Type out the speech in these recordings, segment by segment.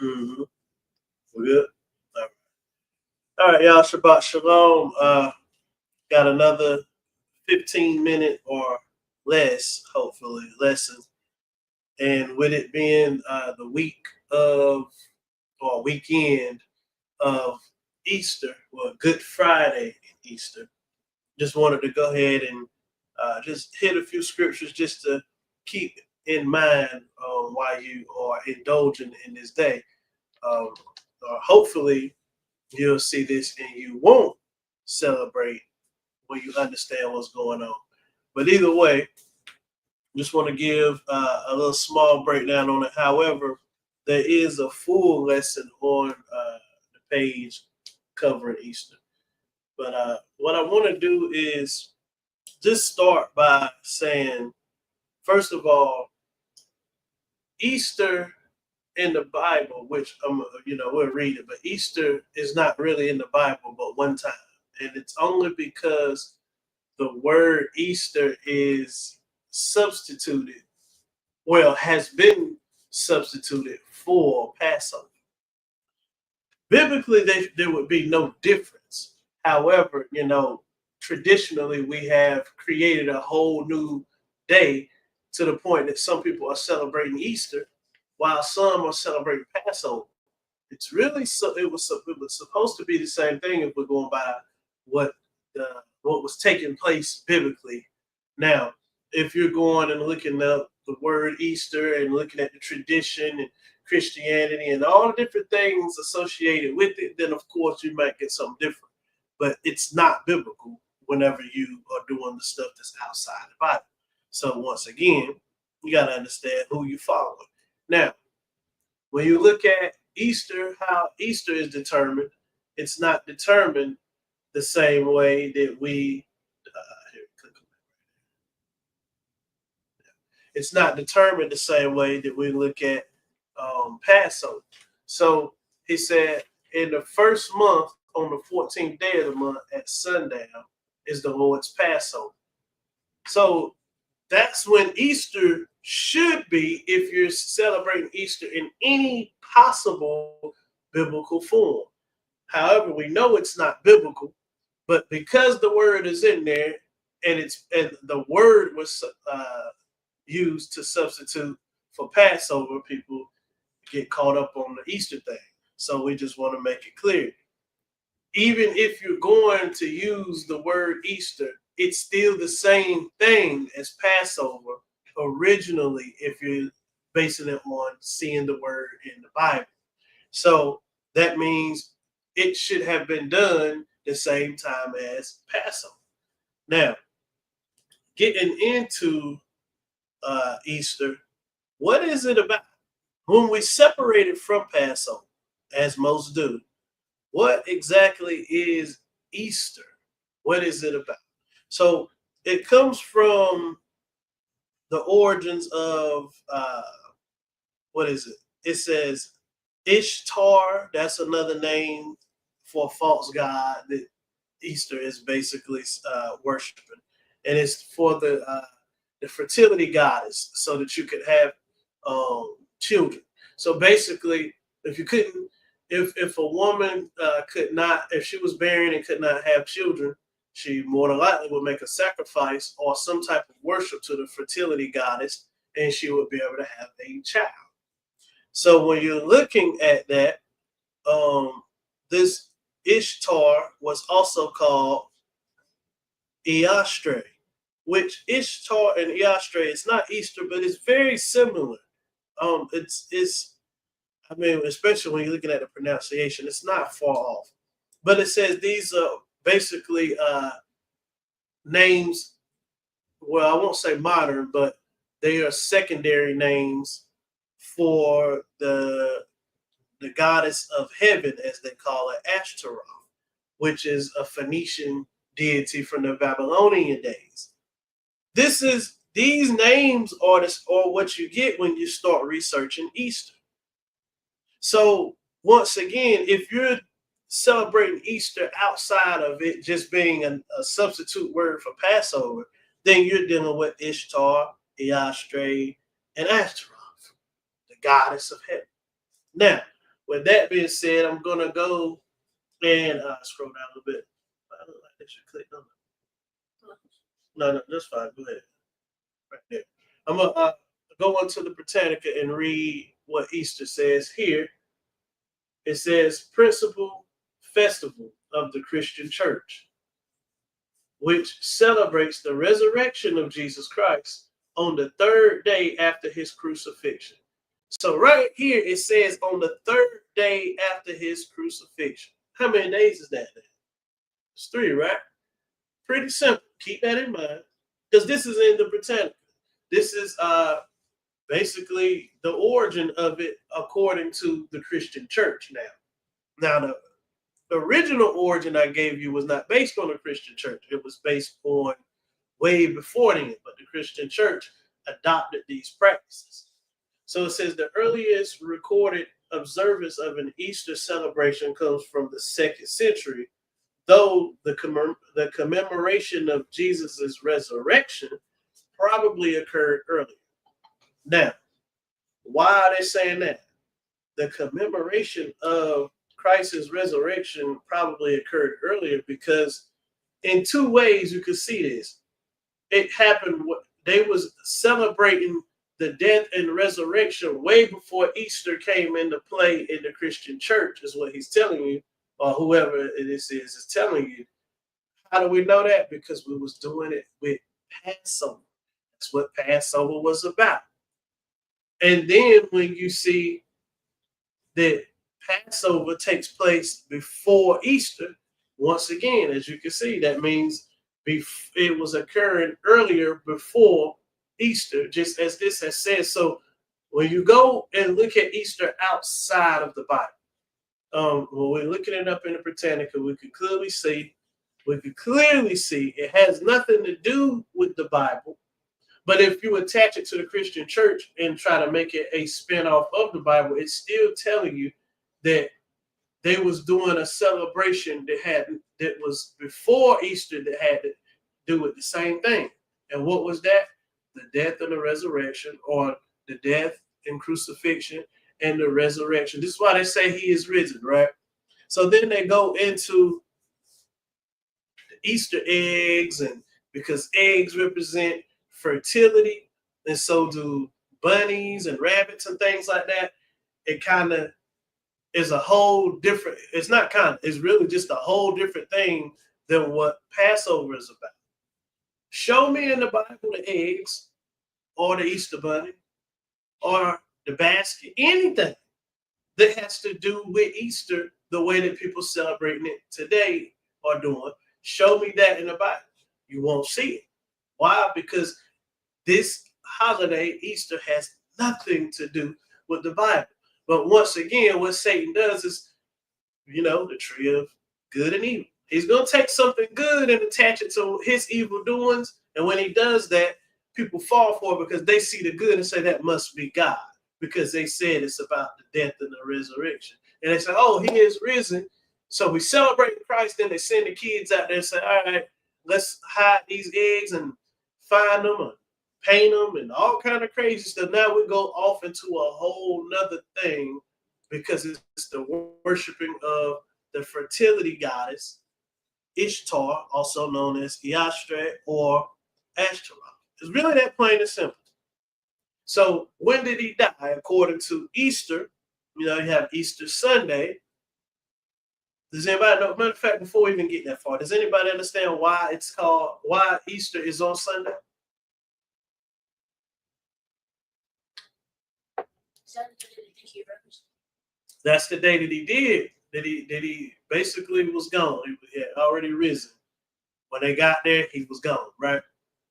Mm-hmm. We're good. All right, y'all. Shabbat shalom. Got another 15-minute or less, hopefully, lesson. And with it being the week of or weekend of Easter, or Good Friday and Easter, just wanted to go ahead and just hit a few scriptures just to keep in mind while you are indulging in this day. Um, Hopefully, you'll see this and you won't celebrate when you understand what's going on. But either way, just want to give a little small breakdown on it. However, there is a full lesson on the page covering Easter. But what I want to do is just start by saying, first of all, Easter in the Bible, which we'll read it, but Easter is not really in the Bible but one time. And it's only because the word Easter is substituted, well, has been substituted for Passover. Biblically, there would be no difference. However, traditionally we have created a whole new day to the point that some people are celebrating Easter while some are celebrating Passover. It's really it was supposed to be the same thing if we're going by what what was taking place biblically. Now, if you're going and looking up the word Easter and looking at the tradition and Christianity and all the different things associated with it, then of course you might get something different. But it's not biblical whenever you are doing the stuff that's outside the Bible. So once again, you got to understand who you follow. Now, when you look at Easter, how Easter is determined, it's not determined the same way that it's not determined the same way that we look at Passover. So he said, in the first month, on the 14th day of the month at sundown, is the Lord's Passover. So that's when Easter should be, if you're celebrating Easter in any possible biblical form. However, we know it's not biblical, but because the word is in there, and the word was used to substitute for Passover, people get caught up on the Easter thing. So we just want to make it clear. Even if you're going to use the word Easter, it's still the same thing as Passover originally, if you're basing it on seeing the word in the Bible. So that means it should have been done the same time as Passover. Now, getting into Easter, what is it about? When we separate it from Passover, as most do, what exactly is Easter? What is it about? So it comes from the origins of what is it? It says Ishtar. That's another name for a false god that Easter is basically worshiping, and it's for the fertility goddess, so that you could have children. So basically, if you couldn't, if a woman could not, if she was barren and could not have children, she more than likely would make a sacrifice or some type of worship to the fertility goddess, and she would be able to have a child. So when you're looking at that, this Ishtar was also called Eostre, which Ishtar and Eostre is not Easter, but it's very similar. It's I mean, especially when you're looking at the pronunciation, it's not far off. But it says these are basically names. Well, I won't say modern, but they are secondary names for the goddess of heaven, as they call it, Ashtaroth, which is a Phoenician deity from the Babylonian days. These names are what you get when you start researching Easter. So once again, if you're celebrating Easter outside of it just being a substitute word for Passover, then you're dealing with Ishtar, Eostre, and Ashtaroth, the goddess of heaven. Now, with that being said, I'm going to go and scroll down a little bit. I look like they should click on it. No, that's fine. Go ahead. Right there. I'm going to go onto the Britannica and read what Easter says here. It says, principal festival of the Christian church, which celebrates the resurrection of Jesus Christ on the third day after his crucifixion. So right here, it says on the third day after his crucifixion. How many days is that? It's 3, right? Pretty simple. Keep that in mind, because this is in the Britannica. This is basically the origin of it according to the Christian church now. Now, the original origin I gave you was not based on the Christian church. It was based on way before then, but the Christian church adopted these practices. So it says the earliest recorded observance of an Easter celebration comes from the 2nd century, though the commemoration of Jesus's resurrection probably occurred earlier. Now, why are they saying that? The commemoration of Christ's resurrection probably occurred earlier because in 2 ways you could see this. It happened, they was celebrating the death and resurrection way before Easter came into play in the Christian church, is what he's telling you, or whoever this is telling you. How do we know that? Because we was doing it with Passover. That's what Passover was about. And then when you see that Passover takes place before Easter, once again, as you can see, that means it was occurring earlier before Easter, just as this has said. So when you go and look at Easter outside of the Bible, when we're looking it up in the Britannica, we could clearly see it has nothing to do with the Bible. But if you attach it to the Christian church and try to make it a spinoff of the Bible, it's still telling you that they was doing a celebration that was before Easter that had to do with the same thing. And what was that? The death and the resurrection, or the death and crucifixion and the resurrection. This is why they say he is risen, right? So then they go into the Easter eggs, and because eggs represent fertility, and so do bunnies and rabbits and things like that. It kind of is a whole different, it's not kind of, it's really just a whole different thing than what Passover is about. Show me in the Bible the eggs or the Easter bunny or the basket, anything that has to do with Easter the way that people celebrating it today are doing. Show me that in the Bible. You won't see it. Why? Because this holiday, Easter, has nothing to do with the Bible. But once again, what Satan does is, the tree of good and evil. He's going to take something good and attach it to his evil doings. And when he does that, people fall for it because they see the good and say that must be God, because they said it's about the death and the resurrection. And they say, oh, he is risen. So we celebrate Christ. Then they send the kids out there and say, all right, let's hide these eggs and find them and paint them and all kind of crazy stuff. Now we go off into a whole nother thing because it's the worshiping of the fertility goddess, Ishtar, also known as Eostre or Ashtaroth. It's really that plain and simple. So when did he die? According to Easter, you have Easter Sunday. Does anybody know? Matter of fact, before we even get that far, does anybody understand why Easter is on Sunday? That's the day that he did. That he basically was gone. He had already risen. When they got there, he was gone, right?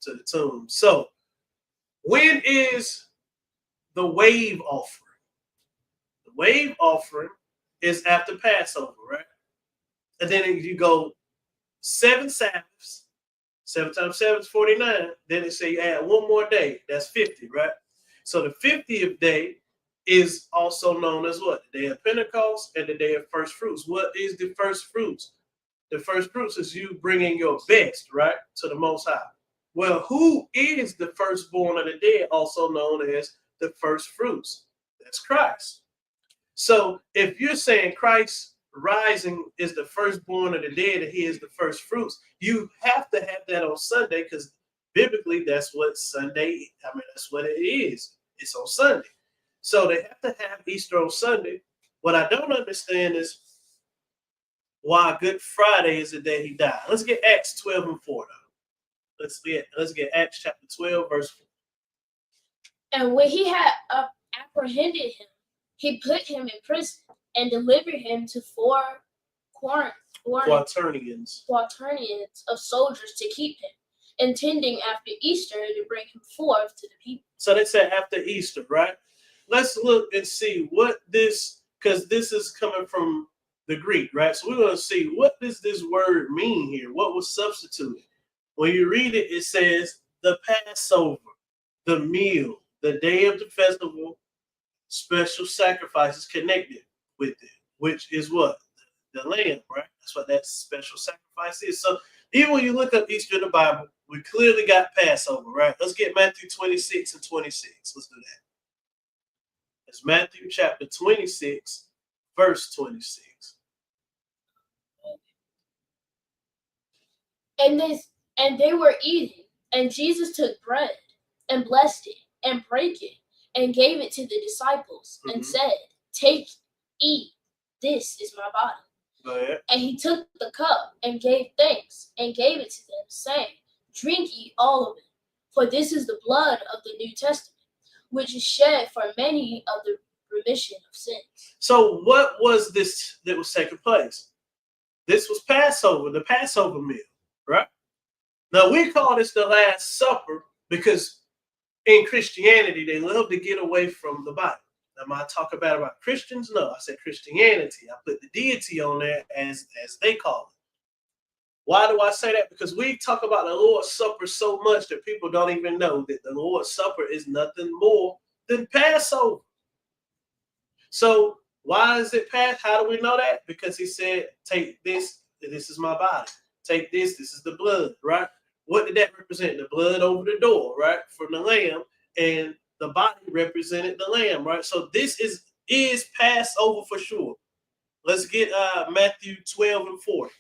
To the tomb. So when is the wave offering? The wave offering is after Passover, right? And then you go 7 Sabbaths. 7 times 7 is 49. Then they say you add one more day. That's 50, right? So the 50th day is also known as what? The day of Pentecost and the day of first fruits. What is the first fruits? The first fruits is you bringing your best, right, to the Most High. Well, who is the firstborn of the dead, also known as the first fruits? That's Christ. So if you're saying Christ rising is the firstborn of the dead and he is the first fruits, you have to have that on Sunday because biblically that's what Sunday, that's what it is. It's on Sunday. So they have to have Easter on Sunday. What I don't understand is why Good Friday is the day he died. Let's get Acts 12 and 4 though. Let's get Acts chapter 12, verse 4. And when he had apprehended him, he put him in prison and delivered him to four quaternions of soldiers to keep him, intending after Easter to bring him forth to the people. So they said after Easter, right? Let's look and see what this, because this is coming from the Greek, right? So we're going to see what does this word mean here? What was substituted? When you read it, it says the Passover, the meal, the day of the festival, special sacrifices connected with it, which is what? The lamb, right? That's what that special sacrifice is. So even when you look up Easter in the Bible, we clearly got Passover, right? Let's get Matthew 26 and 26. Let's do that. It's Matthew chapter 26, verse 26. And they were eating, and Jesus took bread and blessed it and brake it and gave it to the disciples and said, "Take, eat, this is my body." Go ahead. And he took the cup and gave thanks and gave it to them, saying, "Drink ye all of it, for this is the blood of the New Testament, which is shed for many of the remission of sins." So what was this that was taking place? This was Passover, the Passover meal, right? Now we call this the Last Supper because in Christianity, they love to get away from the Bible. Am I talking about Christians? No, I said Christianity. I put the deity on there as they call it. Why do I say that? Because we talk about the Lord's Supper so much that people don't even know that the Lord's Supper is nothing more than Passover. So why is it Passover? How do we know that? Because he said, "Take this, this is my body. Take this, this is the blood," right? What did that represent? The blood over the door, right? From the lamb, and the body represented the lamb, right? So this is Passover for sure. Let's get Matthew 12 and 40.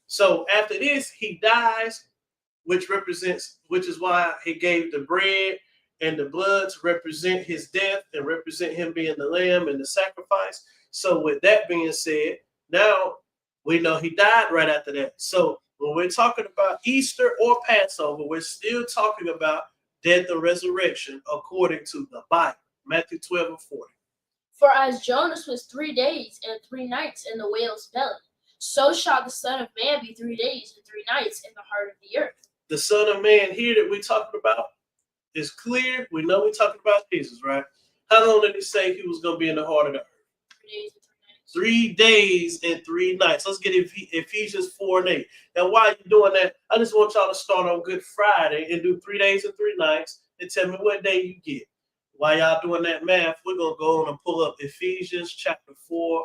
So after this, he dies, which is why he gave the bread and the blood to represent his death and represent him being the lamb and the sacrifice. So with that being said, now we know he died right after that. So when we're talking about Easter or Passover, we're still talking about death and resurrection according to the Bible. Matthew 12 and 40. For as Jonas was 3 days and 3 nights in the whale's belly, so shall the Son of Man be 3 days and 3 nights in the heart of the earth. The Son of Man here that we're talking about is clear. We know we're talking about Jesus, right? How long did he say he was going to be in the heart of the earth? 3 days and 3 nights. 3 days and 3 nights. Let's get Ephesians 4 and 8. Now, while you're doing that, I just want y'all to start on Good Friday and do 3 days and 3 nights and tell me what day you get. While y'all doing that math, we're going to go on and pull up Ephesians chapter 4,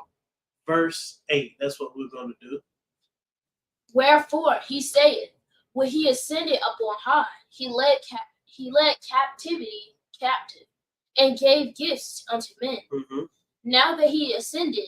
verse 8. That's what we're going to do. Wherefore he saith, when he ascended up on high, he led captivity captive and gave gifts unto men. Now that he ascended,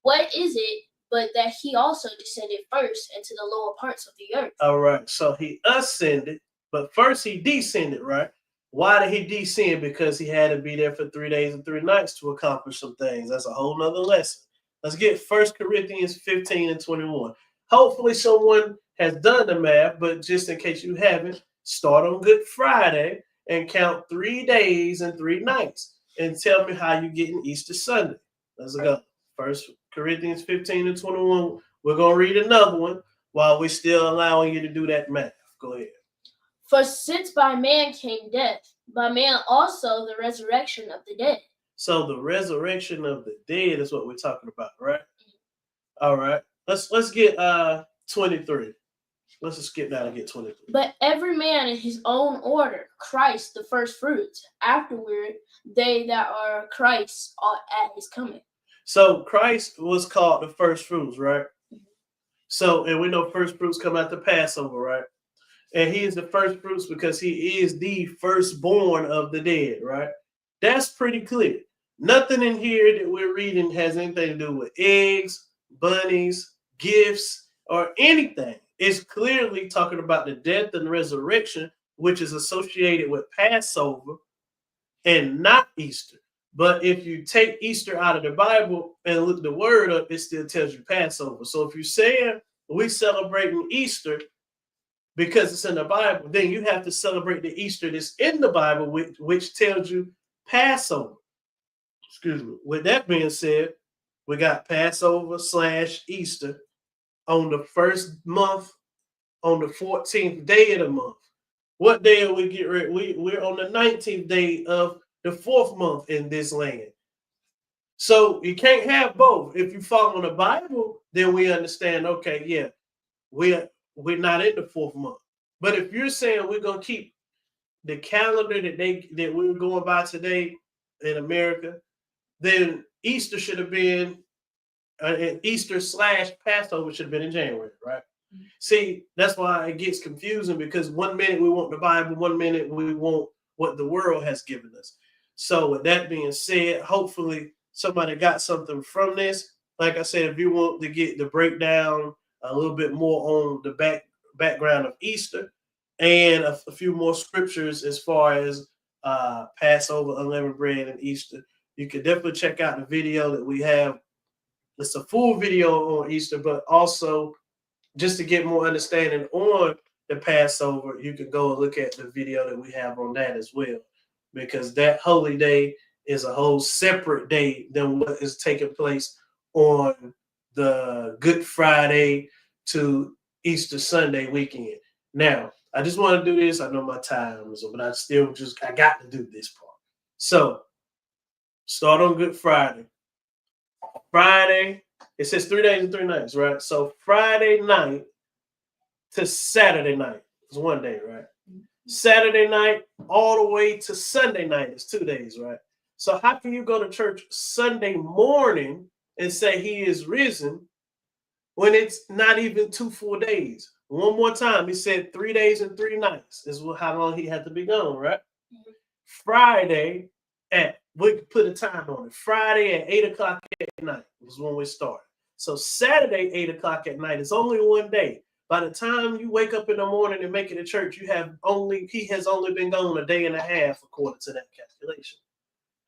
what is it but that he also descended first into the lower parts of the earth? All right, so he ascended, but first he descended, right? Why did he descend? Because he had to be there for 3 days and 3 nights to accomplish some things. That's a whole nother lesson. Let's get 1 Corinthians 15 and 21. Hopefully someone has done the math, but just in case you haven't, start on Good Friday and count 3 days and 3 nights and tell me how you get in Easter Sunday. Let's go. 1 Corinthians 15 and 21. We're going to read another one while we're still allowing you to do that math. Go ahead. For since by man came death, by man also the resurrection of the dead. So the resurrection of the dead is what we're talking about, right? All right. Let's get 23. Let's just skip down and get 23. But every man in his own order, Christ the first fruits, afterward they that are Christ are at his coming. So Christ was called the first fruits, right? So, and we know first fruits come after Passover, right? And he is the first fruits because he is the firstborn of the dead, right? That's pretty clear. Nothing in here that we're reading has anything to do with eggs, bunnies, gifts, or anything. It's clearly talking about the death and resurrection, which is associated with Passover and not Easter. But if you take Easter out of the Bible and look the word up, it still tells you Passover. So if you're saying we celebrating Easter because it's in the Bible, then you have to celebrate the Easter that's in the Bible, which tells you Passover. Excuse me. With that being said, we got Passover / Easter on the first month, on the 14th day of the month. What day are we get ready? We're on the 19th day of the 4th month in this land. So you can't have both. If you follow the Bible, then we understand, okay, yeah, we're not in the 4th month. But if you're saying we're gonna keep the calendar that we're going by today in America, then Easter should have been Easter / Passover should have been in January, right? Mm-hmm. See, that's why it gets confusing, because one minute we want the Bible, one minute we want what the world has given us. So with that being said, hopefully somebody got something from this. Like I said, if you want to get the breakdown a little bit more on the background of Easter and a few more scriptures as far as Passover, unleavened bread, and Easter, you can definitely check out the video that we have. It's a full video on Easter, but also just to get more understanding on the Passover, you can go and look at the video that we have on that as well, because that holy day is a whole separate day than what is taking place on the Good Friday to Easter Sunday weekend. Now, I just want to do this. I know my time is up, but I got to do this part. So, start on Good Friday. Friday, it says 3 days and 3 nights, right? So Friday night to Saturday night is 1 day, right? Saturday night all the way to Sunday night is 2 days, right? So how can you go to church Sunday morning and say he is risen when it's not even 2 full days? One more time, he said 3 days and 3 nights is how long he had to be gone, right? Mm-hmm. Friday we put a time on it. Friday at 8 o'clock at night was when we started. So Saturday, 8 o'clock at night is only 1 day. By the time you wake up in the morning and make it to church, he has only been gone a day and a half, according to that calculation.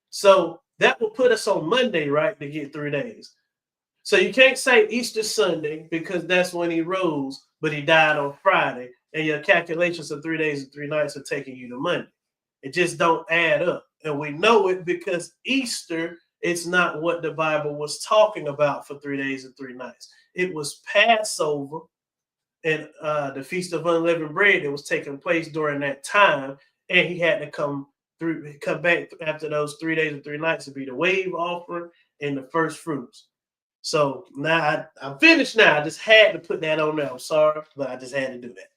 So that will put us on Monday, right, to get 3 days. So you can't say Easter Sunday because that's when he rose, but he died on Friday, and your calculations of 3 days and 3 nights are taking you to Monday. It just don't add up. And we know it because Easter, it's not what the Bible was talking about for 3 days and 3 nights. It was Passover and the Feast of Unleavened Bread that was taking place during that time. And he had to come back after those 3 days and 3 nights to be the wave offering and the first fruits. So now I'm finished now. I just had to put that on there. I'm sorry, but I just had to do that.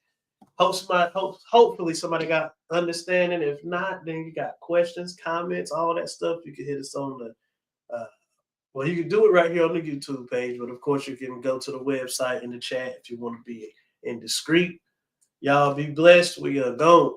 Hopefully somebody got understanding. If not, then you got questions, comments, all that stuff. You can hit us on the well, you can do it right here on the YouTube page, but of course you can go to the website in the chat if you want to be indiscreet. Y'all be blessed. We are gone.